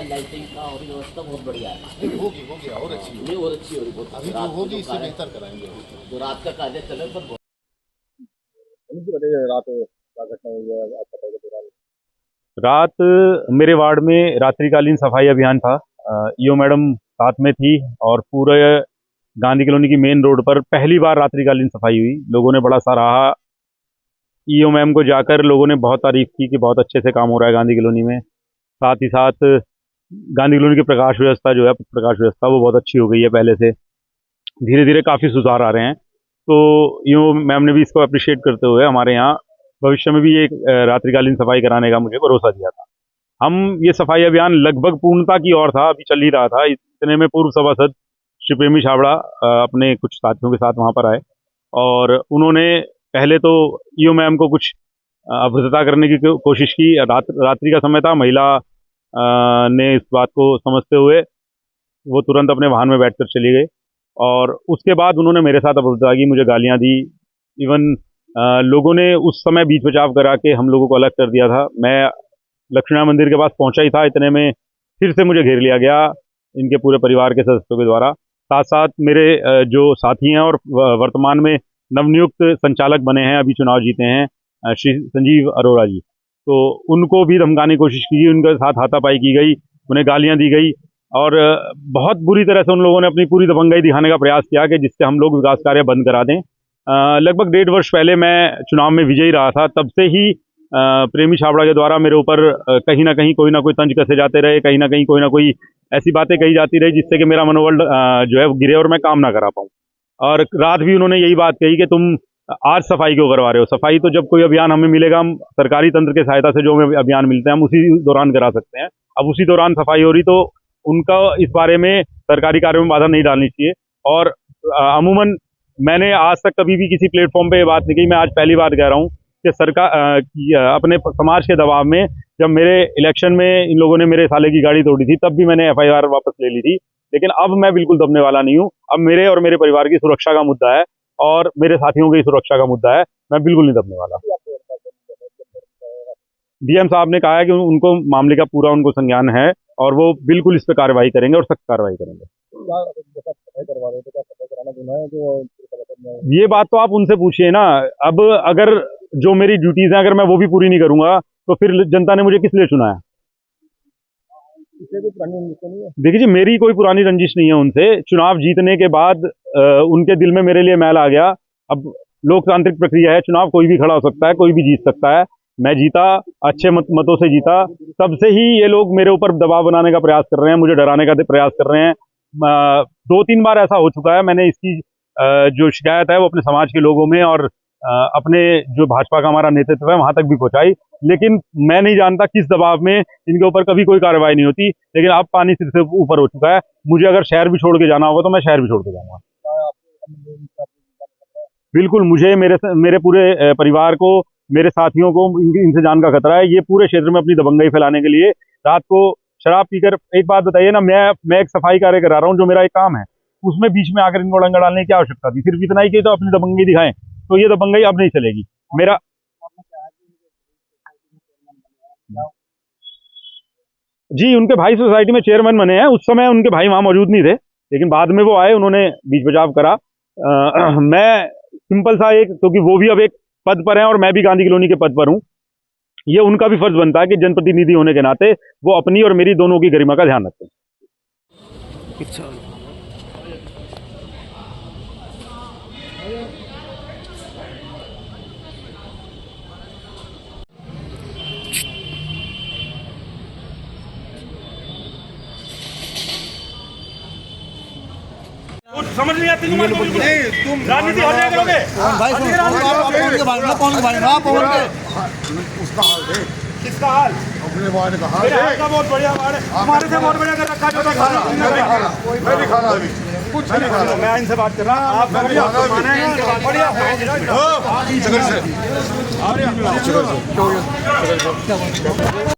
Lighting का और व्यवस्था बहुत बढ़िया है। नहीं होगी और अच्छी नहीं और अच्छी होगी बहुत। अभी जो होगी इससे बेहतर कराएंगे। जो रात का कार्य चले पर बहुत रात मेरे वार्ड में रात्रिकालीन सफाई अभियान था। ईओ मैडम साथ में थी और पूरे गांधी कॉलोनी की मेन रोड पर पहली बार रात्रिकालीन सफाई हुई। लोगों ने बड़ा सराहा। ईओ मैम को जाकर लोगों ने बहुत तारीफ की कि बहुत अच्छे से काम हो रहा है गांधी कॉलोनी में। साथ ही साथ गांधी कॉलोनी की प्रकाश व्यवस्था जो है, प्रकाश व्यवस्था वो बहुत अच्छी हो गई है पहले से। धीरे धीरे काफ़ी सुधार आ रहे हैं। तो ईओ मैम ने भी इसको अप्रिशिएट करते हुए हमारे यहाँ भविष्य में भी एक रात्रिकालीन सफाई कराने का मुझे भरोसा दिया था। हम ये सफाई अभियान लगभग पूर्णता की ओर था, अभी चल ही रहा था। इतने में पूर्व सभासद श्री प्रेमी छाबड़ा अपने कुछ साथियों के साथ वहाँ पर आए और उन्होंने पहले तो ईओ मैम को कुछ अवगतता करने की कोशिश की। रात्रि का समय था, महिला ने इस बात को समझते हुए वो तुरंत अपने वाहन में बैठकर चली गई और उसके बाद उन्होंने मेरे साथ अभद्रता की, मुझे गालियाँ दी। इवन लोगों ने उस समय बीच बचाव करा के हम लोगों को अलग कर दिया था। मैं लक्ष्मीनारायण मंदिर के पास पहुंचा ही था, इतने में फिर से मुझे घेर लिया गया इनके पूरे परिवार के सदस्यों के द्वारा। साथ साथ मेरे जो साथी हैं और वर्तमान में नवनियुक्त संचालक बने हैं, अभी चुनाव जीते हैं, श्री संजीव अरोड़ा जी, तो उनको भी धमकाने की कोशिश की गई, उनके साथ हाथापाई की गई, उन्हें गालियाँ दी गई और बहुत बुरी तरह से उन लोगों ने अपनी पूरी दबंगई दिखाने का प्रयास किया कि जिससे हम लोग विकास कार्य बंद करा दें। लगभग 1.5 वर्ष पहले मैं चुनाव में विजयी रहा था, तब से ही प्रेमी छाबड़ा के द्वारा मेरे ऊपर कहीं ना कहीं कोई ना कोई तंज कसे जाते रहे, कहीं ना कहीं कोई ना कोई ऐसी बातें कही जाती रही जिससे कि मेरा मनोबल जो है वो गिरे और मैं काम ना करा पाऊँ। और रात भी उन्होंने यही बात कही कि तुम आज सफाई क्यों करवा रहे हो। सफाई तो जब कोई अभियान हमें मिलेगा, हम सरकारी तंत्र की सहायता से जो हमें अभियान मिलते हैं हम उसी दौरान करा सकते हैं। अब उसी दौरान सफाई हो रही तो उनका इस बारे में सरकारी कार्यों में बाधा नहीं डालनी चाहिए। और अमूमन मैंने आज तक कभी भी किसी प्लेटफॉर्म पे ये बात नहीं कही, मैं आज पहली बार कह रहा हूँ कि सरकार अपने समाज के दबाव में जब मेरे इलेक्शन में इन लोगों ने मेरे साले की गाड़ी तोड़ी थी तब भी मैंने FIR वापस ले ली थी, लेकिन अब मैं बिल्कुल दबने वाला नहीं हूँ। अब मेरे और मेरे परिवार की सुरक्षा का मुद्दा है और मेरे साथियों की सुरक्षा का मुद्दा है, मैं बिल्कुल नहीं दबने वाला। DM साहब ने कहा है कि उनको मामले का पूरा उनको संज्ञान है और वो बिल्कुल इस पर कार्रवाई करेंगे और सख्त कार्रवाई करेंगे। ये बात तो आप उनसे पूछिए ना। अब अगर जो मेरी ड्यूटीज हैं अगर मैं वो भी पूरी नहीं करूंगा तो फिर जनता ने मुझे किस लिए चुना है। देखिए जी, मेरी कोई पुरानी रंजिश नहीं है उनसे। चुनाव जीतने के बाद उनके दिल में मेरे लिए मैल आ गया। अब लोकतांत्रिक प्रक्रिया है, चुनाव कोई भी खड़ा हो सकता है, कोई भी जीत सकता है। मैं जीता, अच्छे मतों से जीता, तब से ही ये लोग मेरे ऊपर दबाव बनाने का प्रयास कर रहे हैं, मुझे डराने का प्रयास कर रहे हैं। 2-3 बार ऐसा हो चुका है। मैंने इसकी जो शिकायत है वो अपने समाज के लोगों में और अपने जो भाजपा का हमारा नेतृत्व है वहां तक भी पहुंचाई, लेकिन मैं नहीं जानता किस दबाव में इनके ऊपर कभी कोई कार्रवाई नहीं होती। लेकिन अब पानी सिर से ऊपर हो चुका है। मुझे अगर शहर भी छोड़ के जाना होगा तो मैं शहर भी छोड़ के जाऊंगा। बिल्कुल, मुझे मेरे पूरे परिवार को, मेरे साथियों को इनसे जान का खतरा है। ये पूरे क्षेत्र में अपनी दबंगई फैलाने के लिए रात को शराब पीकर, एक बात बताइए ना, मैं एक सफाई कार्य करा रहा हूँ जो मेरा एक काम है, उसमें बीच में आकर इनको डंगा डालने की क्या आवश्यकता थी। सिर्फ इतना ही कि तो अपनी दबंगई दिखाएं, तो ये दबंगई अब नहीं चलेगी। मेरा जी, उनके भाई सोसाइटी में चेयरमैन बने हैं। उस समय उनके भाई वहां मौजूद नहीं थे, लेकिन बाद में वो आए, उन्होंने बीच बचाव करा। मैं सिंपल सा एक, क्योंकि वो भी अब एक पद पर हैं और मैं भी गांधी कॉलोनी के पद पर हूं, ये उनका भी फर्ज बनता है कि जनप्रतिनिधि होने के नाते वो अपनी और मेरी दोनों की गरिमा का ध्यान रखें। कुछ समझ नहीं आती तुम्हारी तुम राजनीति हो जाए करोगे भाई उसका हाल है। किसका हाल? अपने वार्ड का हाल मेरे हाल का बहुत बढ़िया वार्ड है, हमारे से बहुत बढ़िया कर रखा है। मैं नहीं खाना अभी कुछ नहीं खाना। मैं इनसे बात कर रहा हूँ, आप बढ़िया बढ़िया